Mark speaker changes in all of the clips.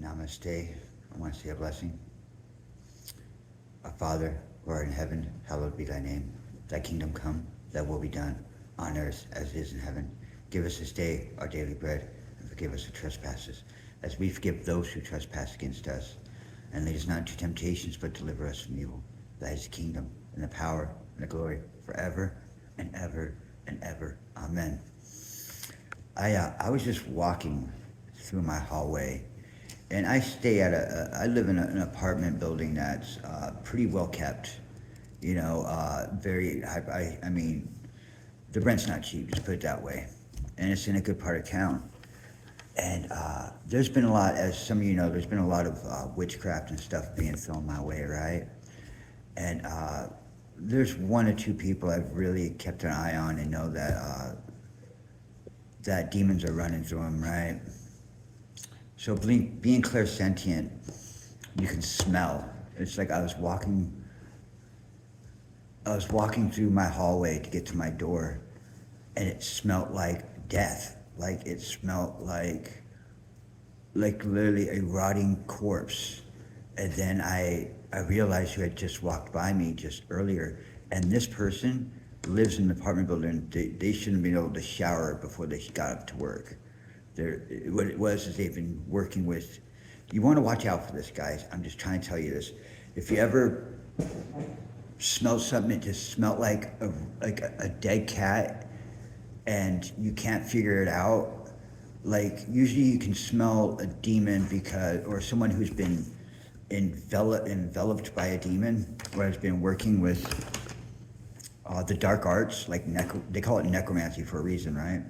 Speaker 1: Namaste. I want to say a blessing. Our Father, who art in heaven, hallowed be thy name. Thy kingdom come, thy will be done, on earth as it is in heaven. Give us this day our daily bread, and forgive us our trespasses, as we forgive those who trespass against us. And lead us not into temptations, but deliver us from evil. Thy is the kingdom, and the power, and the glory, forever and ever and ever. Amen. I was just walking through my hallway, and I stay at I live in an apartment building that's pretty well kept, very, I mean, the rent's not cheap, just put it that way, and it's in a good part of town. And there's been a lot, as some of you know, there's been a lot of witchcraft and stuff being thrown my way, right? And there's one or two people I've really kept an eye on and know that that demons are running through them, right? So being clairsentient, you can smell. It's like I was walking through my hallway to get to my door, and it smelled like death. Like it smelled like literally a rotting corpse. And then I realized who had just walked by me just earlier, and this person lives in an apartment building. They shouldn't be able to shower before they got up to work. What it was is they've been working with, you want to watch out for this, guys. I'm just trying to tell you this. If you ever smell something that just smelled like a dead cat and you can't figure it out, like usually you can smell a demon or someone who's been enveloped by a demon or has been working with the dark arts, like they call it necromancy for a reason, right?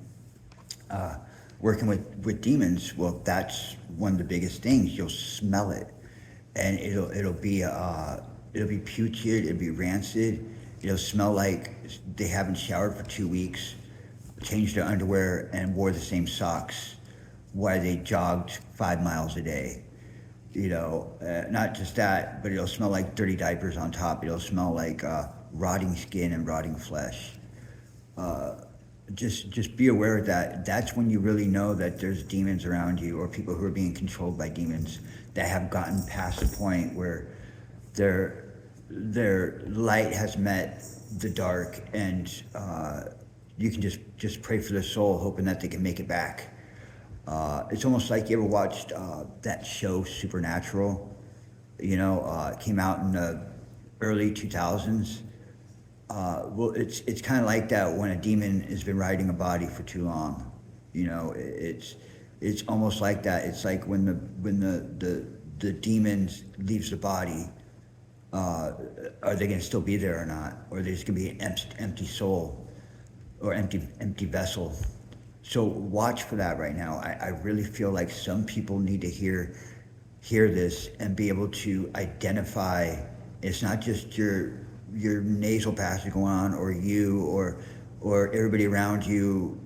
Speaker 1: Working with demons, well, that's one of the biggest things. You'll smell it, and it'll be putrid, it'll be rancid. It'll smell like they haven't showered for 2 weeks, changed their underwear, and wore the same socks while they jogged 5 miles a day. Not just that, but it'll smell like dirty diapers on top. It'll smell like rotting skin and rotting flesh. Just be aware of that. That's when you really know that there's demons around you, or people who are being controlled by demons that have gotten past the point where their light has met the dark, and you can just pray for their soul, hoping that they can make it back. It's almost like you ever watched that show Supernatural. It came out in the early 2000s. Well, it's kind of like that when a demon has been riding a body for too long. It's almost like that. It's like when the demon leaves the body, are they going to still be there or not? Or are they just going to be an empty soul or empty vessel? So watch for that right now. I really feel like some people need to hear this and be able to identify. It's not just your nasal passage going on, or you, or everybody around you.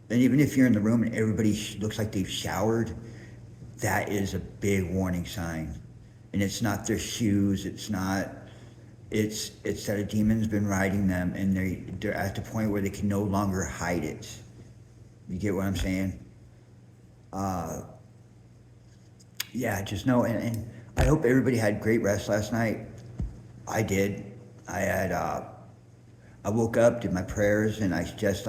Speaker 1: And even if you're in the room and everybody looks like they've showered, that is a big warning sign. And it's not their shoes, it's that a demon's been riding them, and they're at the point where they can no longer hide it. You get what I'm saying? Yeah, just know, and I hope everybody had great rest last night. I did. I woke up, did my prayers, and I just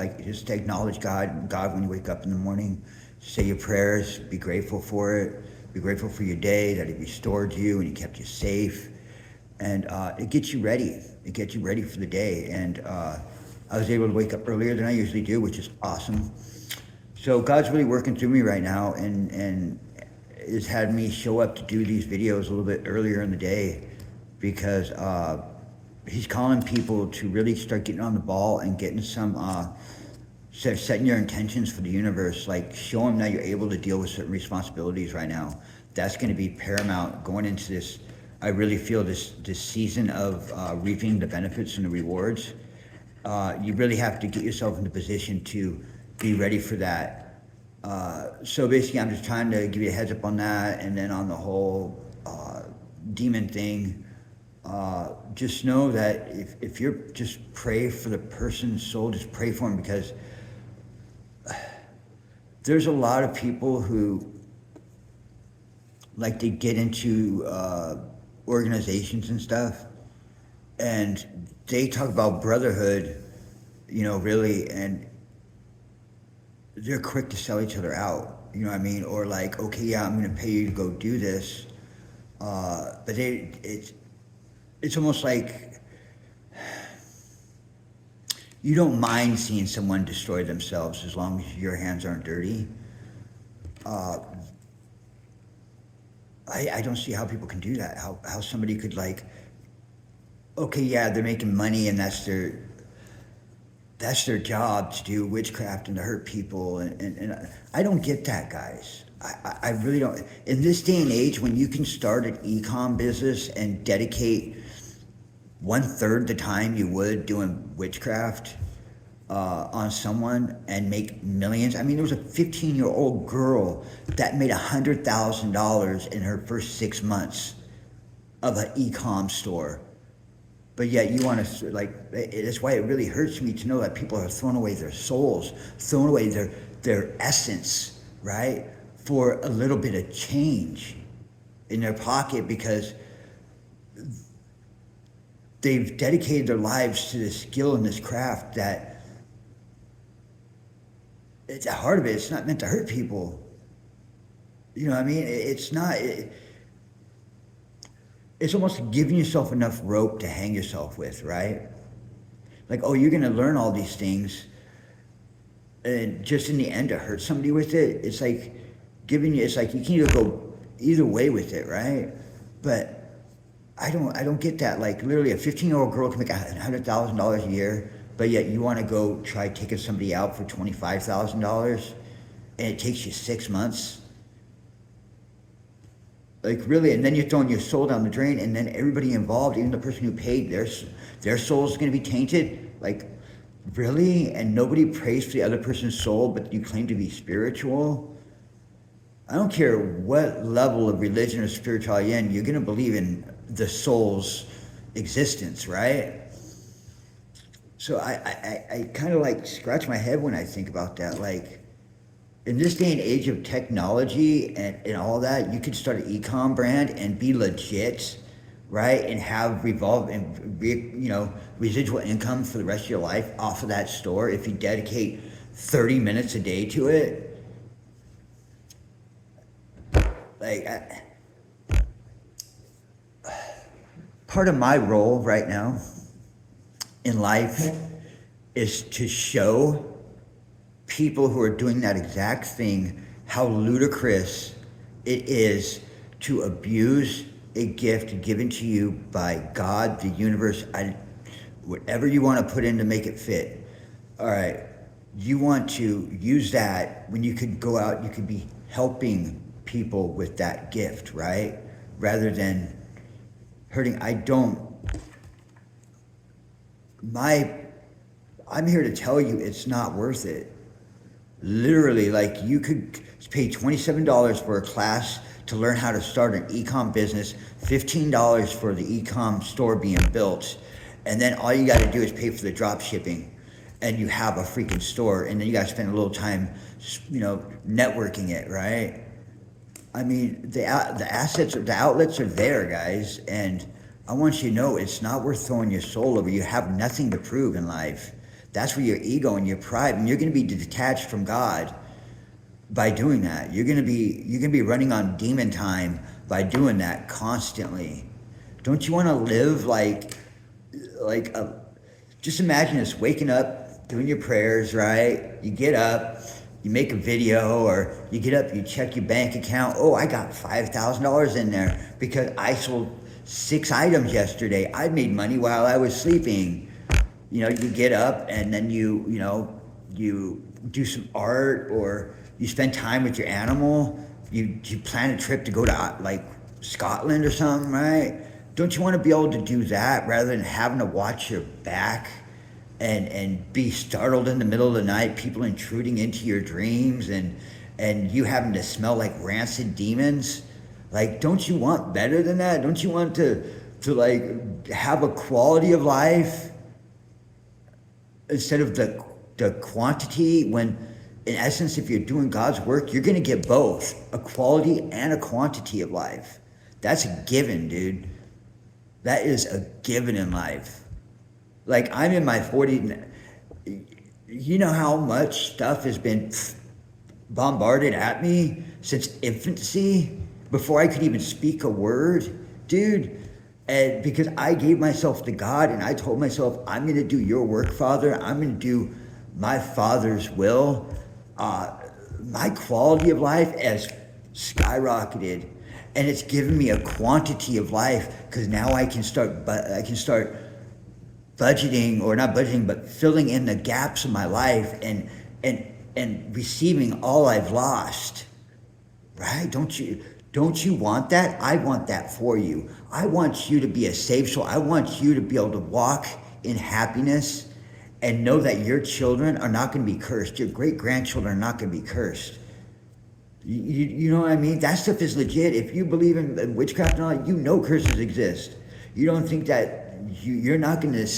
Speaker 1: acknowledge God when you wake up in the morning. Say your prayers, be grateful for it, be grateful for your day, that He restored you and He kept you safe. And it gets you ready. It gets you ready for the day. And I was able to wake up earlier than I usually do, which is awesome. So God's really working through me right now, and has had me show up to do these videos a little bit earlier in the day, because He's calling people to really start getting on the ball and getting setting your intentions for the universe. Like, show them that you're able to deal with certain responsibilities right now. That's going to be paramount going into this. I really feel this season of reaping the benefits and the rewards. You really have to get yourself in the position to be ready for that. So basically, I'm just trying to give you a heads up on that, and then on the whole demon thing. Just know that if you're just pray for the person's soul, just pray for him, because there's a lot of people who like they get into organizations and stuff, and they talk about brotherhood, really, and they're quick to sell each other out. You know what I mean? Or like, okay, yeah, I'm gonna pay you to go do this, but it's almost like you don't mind seeing someone destroy themselves as long as your hands aren't dirty. Uh, I don't see how people can do that. How somebody could like, okay, yeah, they're making money and that's their job to do witchcraft and to hurt people, and I don't get that, guys. I really don't. In this day and age, when you can start an e-com business and dedicate 1/3 the time you would doing witchcraft on someone and make millions. I mean, there was a 15-year-old girl that made $100,000 in her first 6 months of an e-com store. But yet you want to, like, that's why it really hurts me to know that people are throwing away their souls, throwing away their essence, right, for a little bit of change in their pocket because they've dedicated their lives to this skill and this craft that it's at the heart of it, it's not meant to hurt people. You know what I mean? It's not. It's almost giving yourself enough rope to hang yourself with, right? Like, oh, you're gonna learn all these things, and just in the end to hurt somebody with it. It's like giving you. It's like you can either go either way with it, right? But I don't get that. Like literally, a 15-year-old girl can make $100,000 a year, but yet you want to go try taking somebody out for $25,000, and it takes you 6 months. Like really, and then you're throwing your soul down the drain, and then everybody involved, even the person who paid, their soul is going to be tainted. Like really, and nobody prays for the other person's soul, but you claim to be spiritual. I don't care what level of religion or spirituality you're in, you're going to believe in the soul's existence, right? So I kind of like scratch my head when I think about that. Like in this day and age of technology and all that, you could start an e-com brand and be legit, right? And have residual income for the rest of your life off of that store if you dedicate 30 minutes a day to it. Like, part of my role right now in life is to show people who are doing that exact thing how ludicrous it is to abuse a gift given to you by God, the universe, whatever you want to put in to make it fit. All right, you want to use that when you could go out, you could be helping people with that gift, right? Rather than hurting. I'm here to tell you it's not worth it. Literally, like you could pay $27 for a class to learn how to start an e-com business, $15 for the e-com store being built, and then all you got to do is pay for the drop shipping, and you have a freaking store, and then you got to spend a little time, networking it, right? I mean, the assets, the outlets are there, guys, and I want you to know it's not worth throwing your soul over. You have nothing to prove in life. That's where your ego and your pride, and you're going to be detached from God by doing that. You're going to be running on demon time by doing that constantly. Don't you want to live just imagine this, waking up, doing your prayers, right? You get up, you make a video, or you get up, you check your bank account. Oh, I got $5,000 in there because I sold 6 items yesterday. I made money while I was sleeping. You get up and then you do some art, or you spend time with your animal. You plan a trip to go to like Scotland or something, right? Don't you want to be able to do that rather than having to watch your back and be startled in the middle of the night, people intruding into your dreams and you having to smell like rancid demons? Like, don't you want better than that? Don't you want to like have a quality of life instead of the quantity when in essence, if you're doing God's work, you're going to get both a quality and a quantity of life. That's a given, dude. That is a given in life. Like, I'm in my 40s. You know how much stuff has been bombarded at me since infancy before I could even speak a word, dude. And because I gave myself to God and I told myself, I'm going to do your work, Father. I'm going to do my Father's will. My quality of life has skyrocketed, and it's given me a quantity of life because now I can start budgeting, or not budgeting, but filling in the gaps of my life and receiving all I've lost. Right? Don't you want that? I want that for you. I want you to be a saved soul. I want you to be able to walk in happiness and know that your children are not going to be cursed. Your great-grandchildren are not going to be cursed. You know what I mean? That stuff is legit. If you believe in witchcraft and all that, you know curses exist. You don't think that you're not going to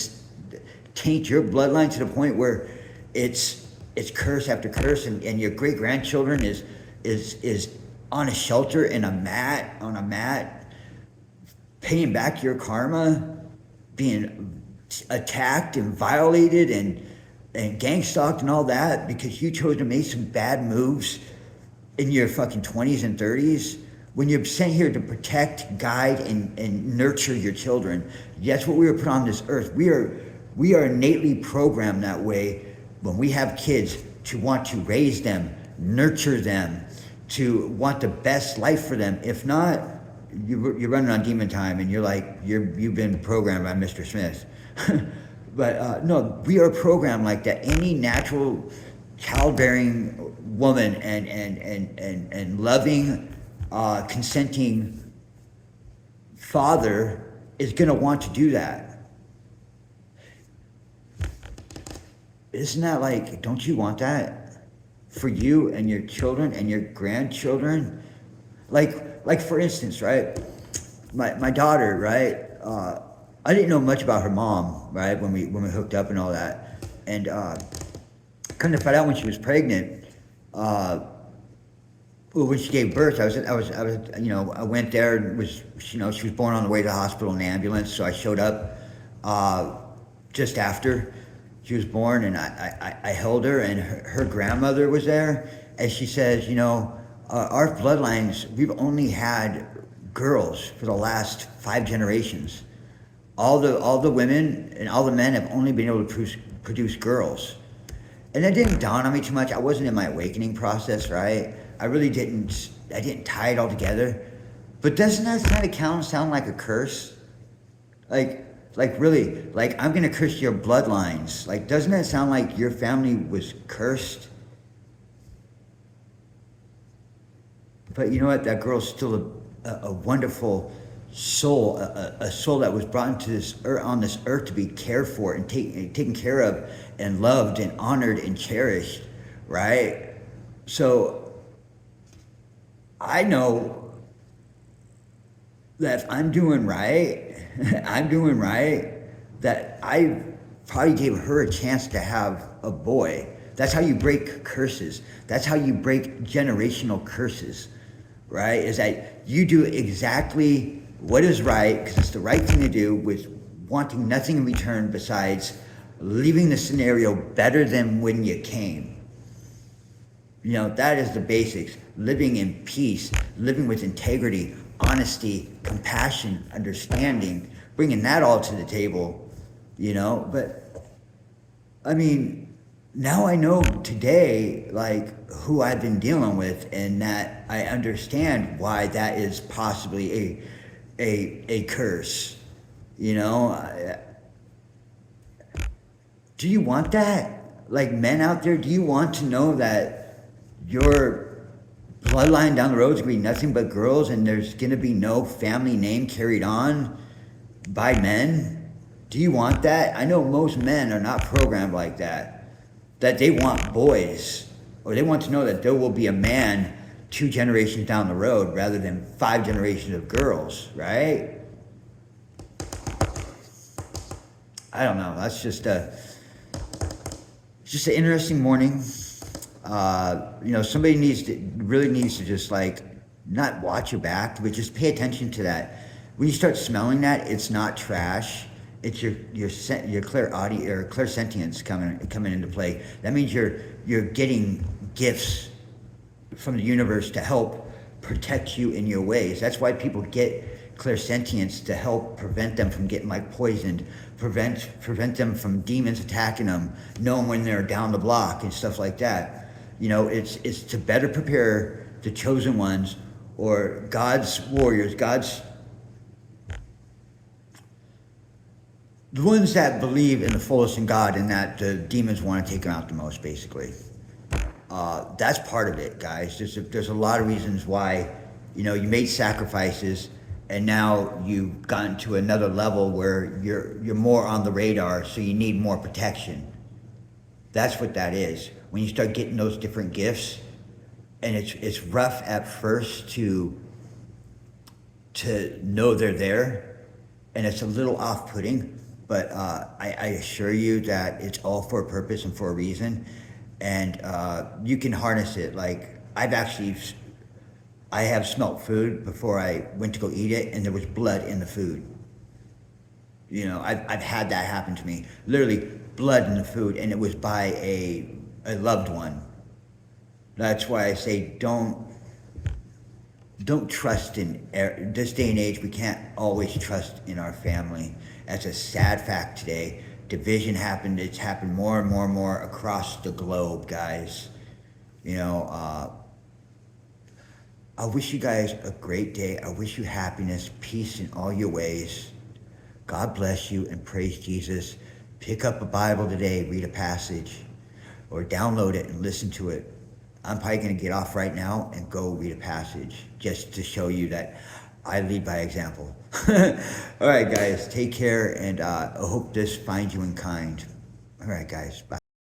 Speaker 1: taint your bloodline to the point where it's curse after curse, and your great-grandchildren is on a shelter in a mat, paying back your karma, being attacked and violated and gang stalked and all that because you chose to make some bad moves in your fucking 20s and 30s, when you're sent here to protect, guide, and nurture your children. That's what we were put on this earth. We are innately programmed that way when we have kids, to want to raise them, nurture them, to want the best life for them. If not, you're running on demon time, and you're like, you've been programmed by Mr. Smith. But no, we are programmed like that. Any natural childbearing woman and loving, consenting father is going to want to do that. Isn't that like, don't you want that for you and your children and your grandchildren? Like for instance, right? My daughter, right? I didn't know much about her mom, right? When we hooked up and all that, and kind of found out when she was pregnant. Well, when she gave birth, I was, I went there and was, she was born on the way to the hospital in an ambulance. So I showed up just after she was born, and I held her, and her grandmother was there, and she says, our bloodlines, we've only had girls for the last 5 generations. All the women and all the men have only been able to produce girls. And it didn't dawn on me too much. I wasn't in my awakening process, right? I didn't tie it all together. But doesn't that kind of sound like a curse? Like really, like, I'm gonna curse your bloodlines. Like, doesn't that sound like your family was cursed? But you know what? That girl's still a wonderful soul, a soul that was brought into this earth, on this earth, to be cared for and taken care of and loved and honored and cherished, right? So I know that if I'm doing right, that I probably gave her a chance to have a boy. That's how you break curses. That's how you break generational curses, right? Is that you do exactly what is right, because it's the right thing to do, with wanting nothing in return besides leaving the scenario better than when you came. That is the basics. Living in peace, living with integrity, honesty, compassion, understanding, bringing that all to the table, But, I mean, now I know today, like, who I've been dealing with, and that I understand why that is possibly a curse, Do you want that? Like, men out there, do you want to know that your bloodline down the road is going to be nothing but girls, and there's going to be no family name carried on by men? Do you want that? I know most men are not programmed like that they want boys, or they want to know that there will be a man 2 generations down the road rather than 5 generations of girls, right? I don't know. That's just an interesting morning. Somebody really needs to just like not watch your back, but just pay attention to that. When you start smelling that, it's not trash. It's your clear audio or clear sentience coming into play. That means you're getting gifts from the universe to help protect you in your ways. That's why people get clear sentience, to help prevent them from getting like poisoned, prevent them from demons attacking them, know when they're down the block and stuff like that. It's to better prepare the chosen ones, or God's warriors, the ones that believe in the fullest in God and that the demons want to take them out the most, basically. That's part of it, guys. There's a lot of reasons why, you made sacrifices, and now you've gotten to another level where you're more on the radar, so you need more protection. That's what that is. When you start getting those different gifts, and it's rough at first to know they're there, and it's a little off-putting, but I assure you that it's all for a purpose and for a reason, and you can harness it. Like, I have smelt food before I went to go eat it, and there was blood in the food. I've had that happen to me. Literally, blood in the food, and it was by a loved one. That's why I say don't trust in this day and age. We can't always trust in our family. That's a sad fact today. Division happened. It's happened more and more and more across the globe, guys. I wish you guys a great day. I wish you happiness, peace in all your ways. God bless you, and praise Jesus. Pick up a Bible today, read a passage, or download it and listen to it. I'm probably going to get off right now and go read a passage, just to show you that I lead by example. All right, guys, take care, and I hope this finds you in kind. All right, guys, bye.